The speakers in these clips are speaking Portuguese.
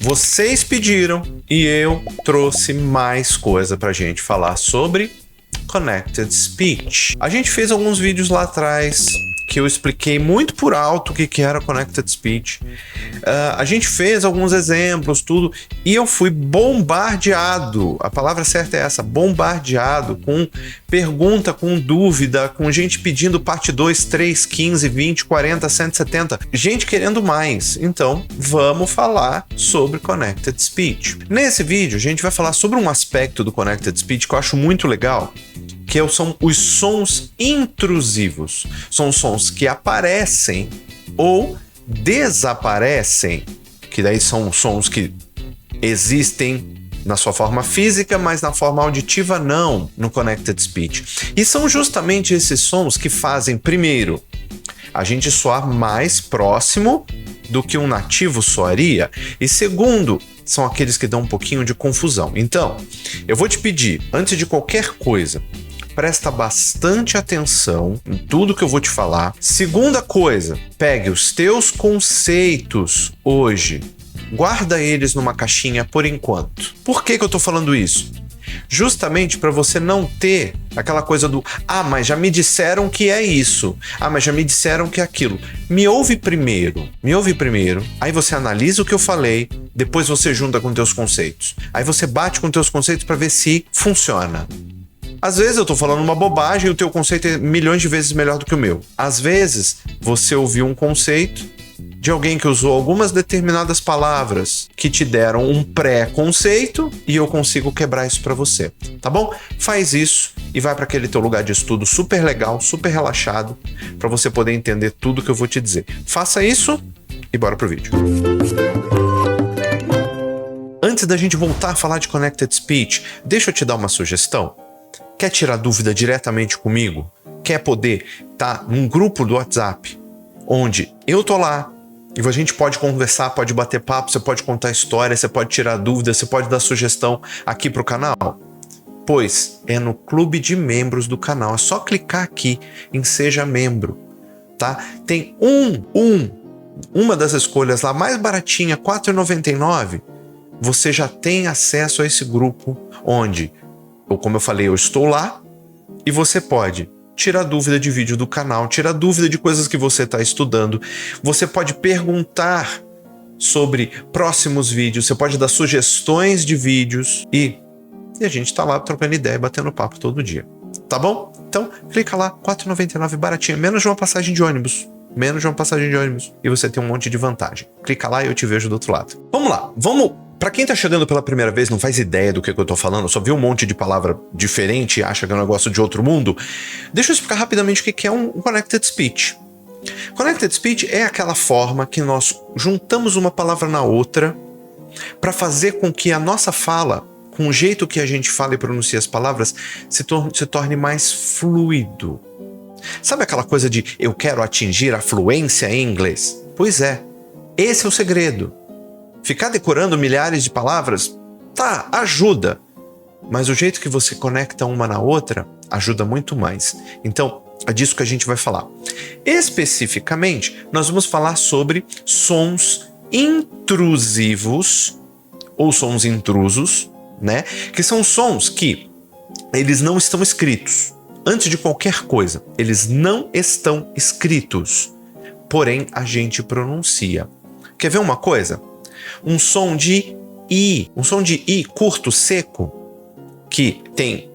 Vocês pediram e eu trouxe mais coisa pra gente falar sobre Connected Speech. A gente fez alguns vídeos lá atrás que eu expliquei muito por alto o que era Connected Speech. A gente fez alguns exemplos, tudo, e eu fui bombardeado, a palavra certa é essa, bombardeado, com pergunta, com dúvida, com gente pedindo parte 2, 3, 15, 20, 40, 170, gente querendo mais. Então, vamos falar sobre Connected Speech. Nesse vídeo, a gente vai falar sobre um aspecto do Connected Speech que eu acho muito legal, que são os sons intrusivos. São sons que aparecem ou desaparecem, que daí são sons que existem na sua forma física, mas na forma auditiva não, no Connected Speech. E são justamente esses sons que fazem, primeiro, a gente soar mais próximo do que um nativo soaria, e segundo, são aqueles que dão um pouquinho de confusão. Então, eu vou te pedir, antes de qualquer coisa, presta bastante atenção em tudo que eu vou te falar. Segunda coisa, pegue os teus conceitos hoje, guarda eles numa caixinha por enquanto. Por que eu tô falando isso? Justamente para você não ter aquela coisa do mas já me disseram que é isso, mas já me disseram que é aquilo. Me ouve primeiro, aí você analisa o que eu falei, depois você junta com teus conceitos. Aí você bate com teus conceitos para ver se funciona. Às vezes eu tô falando uma bobagem e o teu conceito é milhões de vezes melhor do que o meu. Às vezes você ouviu um conceito de alguém que usou algumas determinadas palavras que te deram um pré-conceito e eu consigo quebrar isso pra você, tá bom? Faz isso e vai para aquele teu lugar de estudo super legal, super relaxado, para você poder entender tudo que eu vou te dizer. Faça isso e bora pro vídeo. Antes da gente voltar a falar de Connected Speech, deixa eu te dar uma sugestão. Quer tirar dúvida diretamente comigo? Quer poder estar num grupo do WhatsApp onde eu tô lá e a gente pode conversar, pode bater papo, você pode contar história, você pode tirar dúvida, você pode dar sugestão aqui pro canal? Pois é no clube de membros do canal. É só clicar aqui em Seja Membro, tá? Tem uma das escolhas lá mais baratinha, R$ 4,99. Você já tem acesso a esse grupo onde, como eu falei, eu estou lá e você pode tirar dúvida de vídeo do canal, tirar dúvida de coisas que você está estudando. Você pode perguntar sobre próximos vídeos, você pode dar sugestões de vídeos e a gente está lá trocando ideia, batendo papo todo dia. Tá bom? Então, clica lá, R$ 4,99, baratinho, menos de uma passagem de ônibus. E você tem um monte de vantagem. Clica lá e eu te vejo do outro lado. Vamos lá, Pra quem tá chegando pela primeira vez, não faz ideia do que eu tô falando, só viu um monte de palavra diferente e acha que é um negócio de outro mundo, deixa eu explicar rapidamente o que é um Connected Speech. Connected Speech é aquela forma que nós juntamos uma palavra na outra para fazer com que a nossa fala, com o jeito que a gente fala e pronuncia as palavras, se torne mais fluido. Sabe aquela coisa de eu quero atingir a fluência em inglês? Pois é, esse é o segredo. Ficar decorando milhares de palavras, ajuda. Mas o jeito que você conecta uma na outra, ajuda muito mais. Então, é disso que a gente vai falar. Especificamente, nós vamos falar sobre sons intrusivos, ou sons intrusos, né? Que são sons que eles não estão escritos. Antes de qualquer coisa, eles não estão escritos. Porém, a gente pronuncia. Quer ver uma coisa? Um som de I curto, seco, que tem,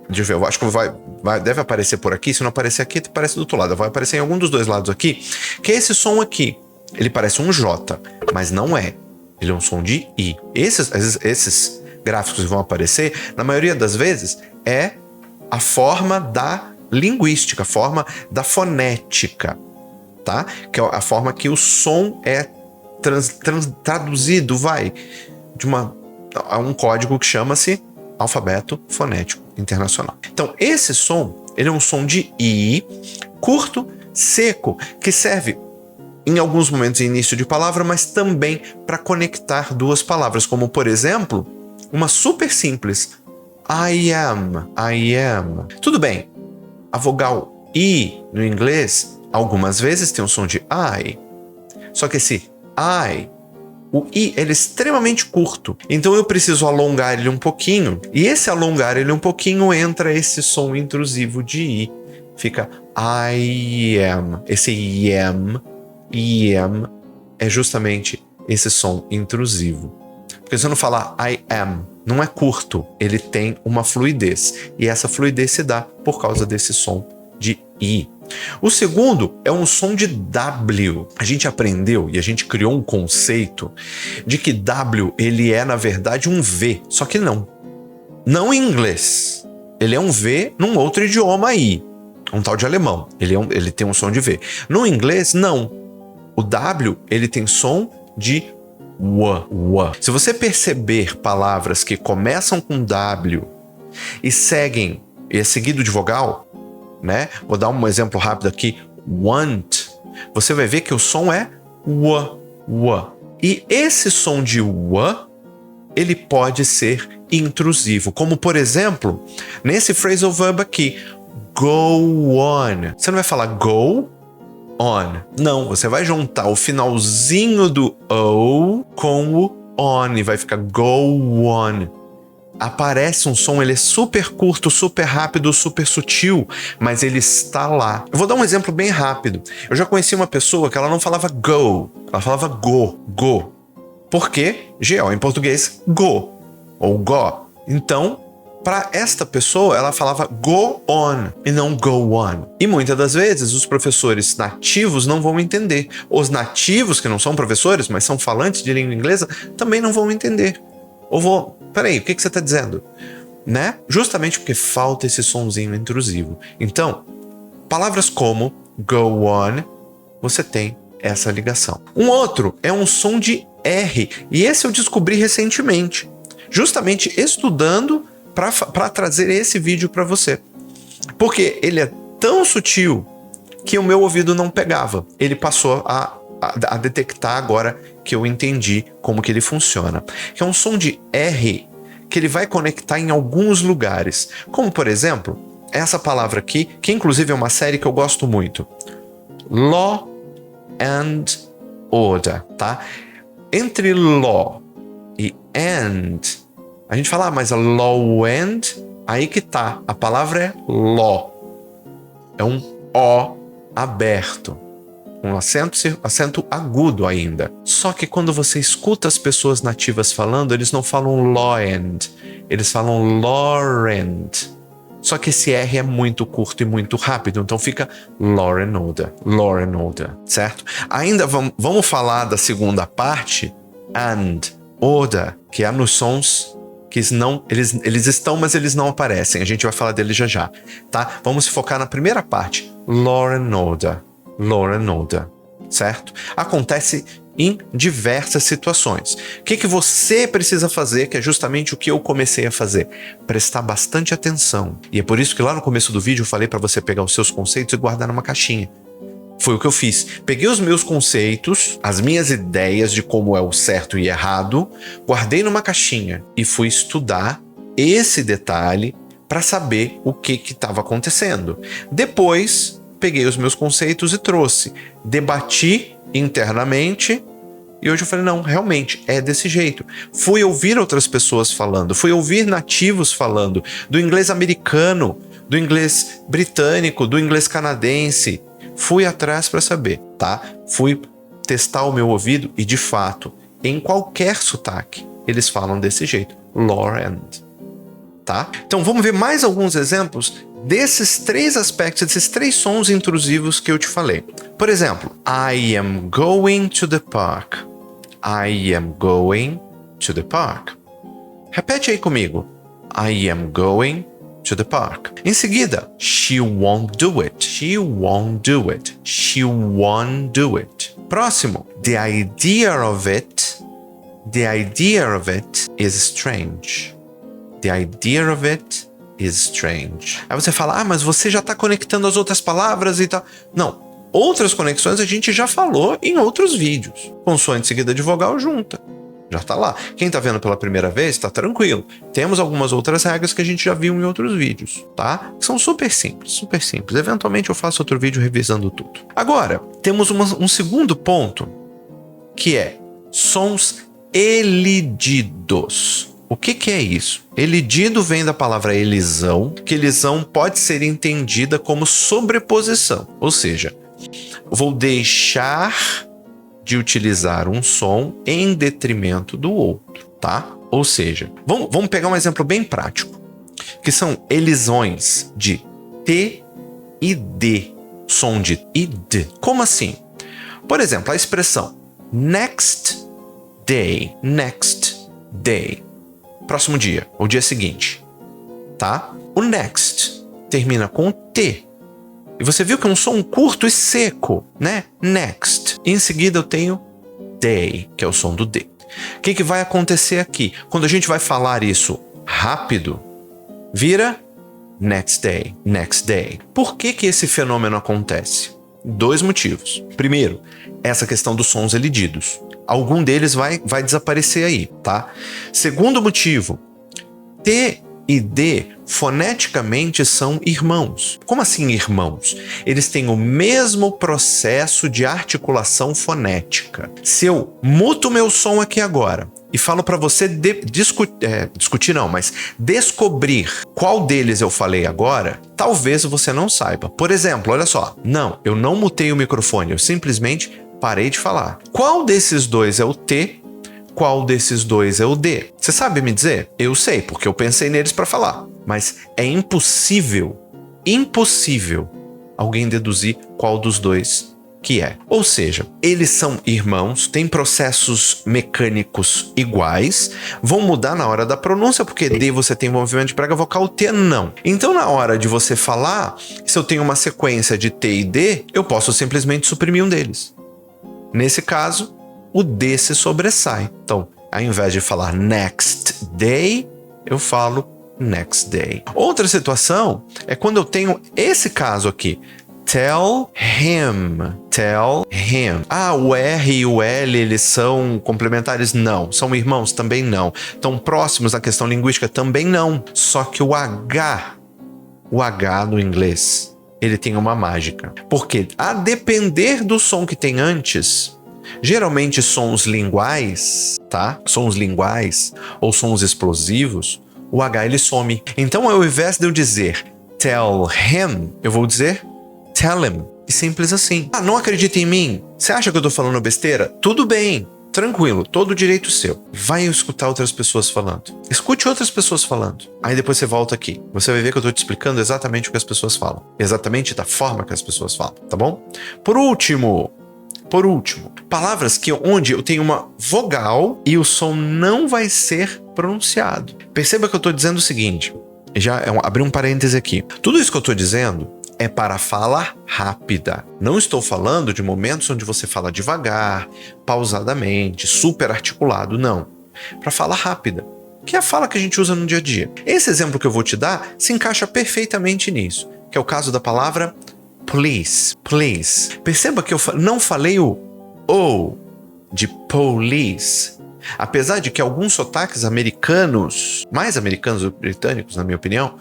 deixa eu ver, eu acho que deve aparecer por aqui, se não aparecer aqui, aparece do outro lado, vai aparecer em algum dos dois lados aqui, que é esse som aqui, ele parece um J, mas não é, ele é um som de I. Esses gráficos que vão aparecer, na maioria das vezes, é a forma da linguística, a forma da fonética, tá? Que é a forma que o som é traduzido, a um código que chama-se Alfabeto Fonético Internacional. Então, esse som, ele é um som de I, curto, seco, que serve em alguns momentos em início de palavra, mas também para conectar duas palavras, como, por exemplo, uma super simples, I am. Tudo bem, a vogal I no inglês, algumas vezes tem um som de I, só que esse I O I, ele é extremamente curto. Então eu preciso alongar ele um pouquinho. E esse alongar ele um pouquinho entra esse som intrusivo de I. Fica I am. Esse I am é justamente esse som intrusivo. Porque se eu não falar I am, não é curto. Ele tem uma fluidez. E essa fluidez se dá por causa desse som de I. O segundo é um som de W. A gente aprendeu e a gente criou um conceito de que W ele é, na verdade, um V. Só que não. Não em inglês. Ele é um V num outro idioma aí. Um tal de alemão. Ele tem um som de V. No inglês, não. O W ele tem som de W. Se você perceber palavras que começam com W e seguem, e é seguido de vogal, né? Vou dar um exemplo rápido aqui. Want. Você vai ver que o som é W. E esse som de W, ele pode ser intrusivo. Como, por exemplo, nesse phrasal verb aqui. Go on. Você não vai falar go on. Não, você vai juntar o finalzinho do O com o on. E vai ficar go on. Aparece um som, ele é super curto, super rápido, super sutil, mas ele está lá. Eu vou dar um exemplo bem rápido. Eu já conheci uma pessoa que ela não falava go, ela falava go. Por quê? G-O em português, go, ou go. Então, para esta pessoa, ela falava go on e não go on. E muitas das vezes, os professores nativos não vão entender. Os nativos, que não são professores, mas são falantes de língua inglesa, também não vão entender. Peraí, o que você está dizendo? Né? Justamente porque falta esse sonzinho intrusivo. Então, palavras como go on, você tem essa ligação. Um outro é um som de R, e esse eu descobri recentemente, justamente estudando para trazer esse vídeo para você. Porque ele é tão sutil que o meu ouvido não pegava. Ele passou a detectar agora que eu entendi como que ele funciona. Que é um som de R que ele vai conectar em alguns lugares. Como, por exemplo, essa palavra aqui, que inclusive é uma série que eu gosto muito. Law and Order, tá? Entre law e and, a gente fala, mas a law and, aí que tá. A palavra é law. É um O aberto. Um acento agudo ainda. Só que quando você escuta as pessoas nativas falando, eles não falam law and, eles falam Lauren. Só que esse R é muito curto e muito rápido, então fica Lauren Order, certo? Ainda vamos falar da segunda parte, and, order, que é nos sons que eles estão, mas eles não aparecem. A gente vai falar deles já, tá? Vamos focar na primeira parte, Lauren Order, certo? Acontece em diversas situações. O que você precisa fazer, que é justamente o que eu comecei a fazer? Prestar bastante atenção. E é por isso que lá no começo do vídeo eu falei para você pegar os seus conceitos e guardar numa caixinha. Foi o que eu fiz. Peguei os meus conceitos, as minhas ideias de como é o certo e errado, guardei numa caixinha e fui estudar esse detalhe para saber o que estava acontecendo. Depois, peguei os meus conceitos e trouxe. Debati internamente e hoje eu falei, não, realmente é desse jeito. Fui ouvir outras pessoas falando, fui ouvir nativos falando, do inglês americano, do inglês britânico, do inglês canadense. Fui atrás para saber, tá? Fui testar o meu ouvido e, de fato, em qualquer sotaque, eles falam desse jeito, Lauren, tá? Então vamos ver mais alguns exemplos desses três aspectos, desses três sons intrusivos que eu te falei. Por exemplo, I am going to the park. I am going to the park. Repete aí comigo. I am going to the park. Em seguida, she won't do it. She won't do it. She won't do it. Próximo, the idea of it. The idea of it is strange. The idea of it is strange. Aí você fala, mas você já está conectando as outras palavras e tal. Não. Outras conexões a gente já falou em outros vídeos. Consoante seguida de vogal junta. Já está lá. Quem está vendo pela primeira vez, está tranquilo. Temos algumas outras regras que a gente já viu em outros vídeos, tá? São super simples, super simples. Eventualmente eu faço outro vídeo revisando tudo. Agora, temos um segundo ponto, que é sons elididos. O que é isso? Elidido vem da palavra elisão, que elisão pode ser entendida como sobreposição. Ou seja, vou deixar de utilizar um som em detrimento do outro, tá? Ou seja, vamos pegar um exemplo bem prático, que são elisões de T e D, som de I, D. Como assim? Por exemplo, a expressão next day, próximo dia, ou dia seguinte, tá? O next termina com T. E você viu que é um som curto e seco, né? Next. E em seguida eu tenho day, que é o som do D. O que vai acontecer aqui? Quando a gente vai falar isso rápido, vira next day, next day. Por que esse fenômeno acontece? 2 motivos. Primeiro, essa questão dos sons elididos. Algum deles vai desaparecer aí, tá? Segundo motivo, T e D foneticamente são irmãos. Como assim irmãos? Eles têm o mesmo processo de articulação fonética. Se eu muto meu som aqui agora e falo para você descobrir qual deles eu falei agora, talvez você não saiba. Por exemplo, olha só. Não, eu não mutei o microfone, eu simplesmente parei de falar. Qual desses dois é o T? Qual desses dois é o D? Você sabe me dizer? Eu sei, porque eu pensei neles para falar. Mas é impossível alguém deduzir qual dos dois que é. Ou seja, eles são irmãos, têm processos mecânicos iguais, vão mudar na hora da pronúncia, porque D você tem movimento de prega vocal, T não. Então, na hora de você falar, se eu tenho uma sequência de T e D, eu posso simplesmente suprimir um deles. Nesse caso, o D se sobressai. Então, ao invés de falar next day, eu falo next day. Outra situação é quando eu tenho esse caso aqui. Tell him. Ah, o R e o L, eles são complementares? Não. São irmãos? Também não. Estão próximos na questão linguística? Também não. Só que o H no inglês, ele tem uma mágica. Porque, a depender do som que tem antes, geralmente sons linguais, tá? Sons linguais ou sons explosivos, o H ele some. Então, ao invés de eu dizer tell him, eu vou dizer tell him. E simples assim. Ah, não acredita em mim? Você acha que eu tô falando besteira? Tudo bem, tranquilo, todo direito seu. Vai escutar outras pessoas falando. Escute outras pessoas falando. Aí depois você volta aqui. Você vai ver que eu tô te explicando exatamente o que as pessoas falam. Exatamente da forma que as pessoas falam, tá bom? Por último, palavras onde eu tenho uma vogal e o som não vai ser pronunciado. Perceba que eu estou dizendo o seguinte, abri um parêntese aqui. Tudo isso que eu estou dizendo é para fala rápida. Não estou falando de momentos onde você fala devagar, pausadamente, super articulado, não. Para fala rápida, que é a fala que a gente usa no dia a dia. Esse exemplo que eu vou te dar se encaixa perfeitamente nisso, que é o caso da palavra please. Perceba que eu não falei o de police. Apesar de que alguns sotaques americanos, mais americanos do que britânicos, na minha opinião,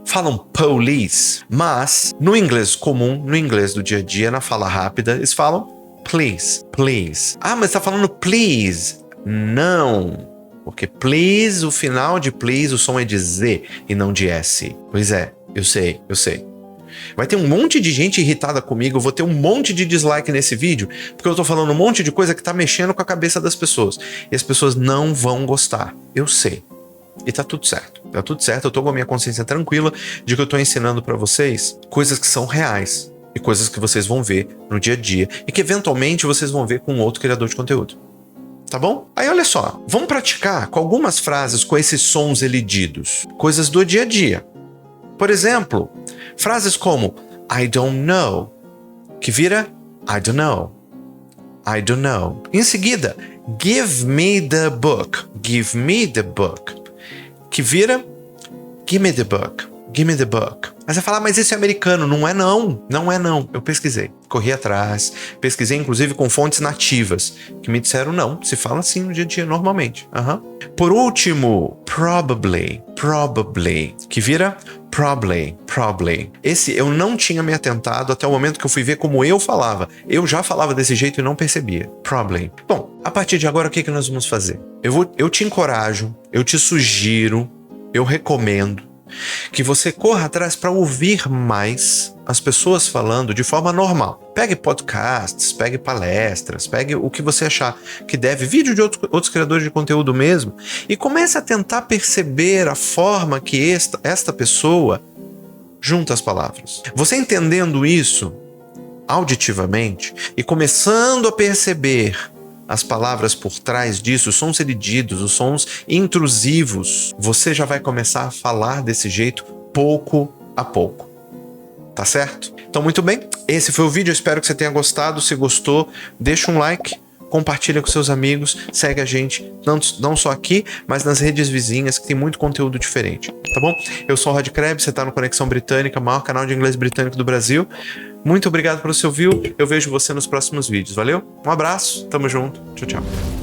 falam police, mas no inglês comum, no inglês do dia a dia, na fala rápida, eles falam please. Ah, mas tá falando please. Não, porque please, o final de please, o som é de Z e não de S. Pois é, eu sei. Vai ter um monte de gente irritada comigo, eu vou ter um monte de dislike nesse vídeo, porque eu tô falando um monte de coisa que tá mexendo com a cabeça das pessoas. E as pessoas não vão gostar. Eu sei. E tá tudo certo. Eu tô com a minha consciência tranquila de que eu tô ensinando pra vocês coisas que são reais. E coisas que vocês vão ver no dia a dia. E que eventualmente vocês vão ver com outro criador de conteúdo. Tá bom? Aí olha só, vamos praticar com algumas frases com esses sons elididos. Coisas do dia a dia. Por exemplo, frases como I don't know, que vira I don't know. Em seguida, give me the book, que vira give me the book. Mas você fala, mas isso é americano. Não é não. Eu pesquisei, corri atrás, pesquisei inclusive com fontes nativas, que me disseram não, se fala assim no dia a dia normalmente. Por último, probably, que vira probably. Esse eu não tinha me atentado até o momento que eu fui ver como eu falava. Eu já falava desse jeito e não percebia. Probably. Bom, A partir de agora, o que nós vamos fazer? Eu te encorajo, eu te sugiro, eu recomendo que você corra atrás para ouvir mais as pessoas falando de forma normal. Pegue podcasts, pegue palestras, pegue o que você achar que deve, vídeo de outros criadores de conteúdo mesmo, e comece a tentar perceber a forma que esta pessoa junta as palavras. Você entendendo isso auditivamente e começando a perceber as palavras por trás disso, os sons cedidos, os sons intrusivos, você já vai começar a falar desse jeito pouco a pouco. Tá certo? Então, muito bem. Esse foi o vídeo. Eu espero que você tenha gostado. Se gostou, deixa um like, compartilha com seus amigos, segue a gente, não só aqui, mas nas redes vizinhas, que tem muito conteúdo diferente. Tá bom? Eu sou o Rod Krebs, você tá no Conexão Britânica, maior canal de inglês britânico do Brasil. Muito obrigado pelo seu view. Eu vejo você nos próximos vídeos. Valeu? Um abraço. Tamo junto. Tchau, tchau.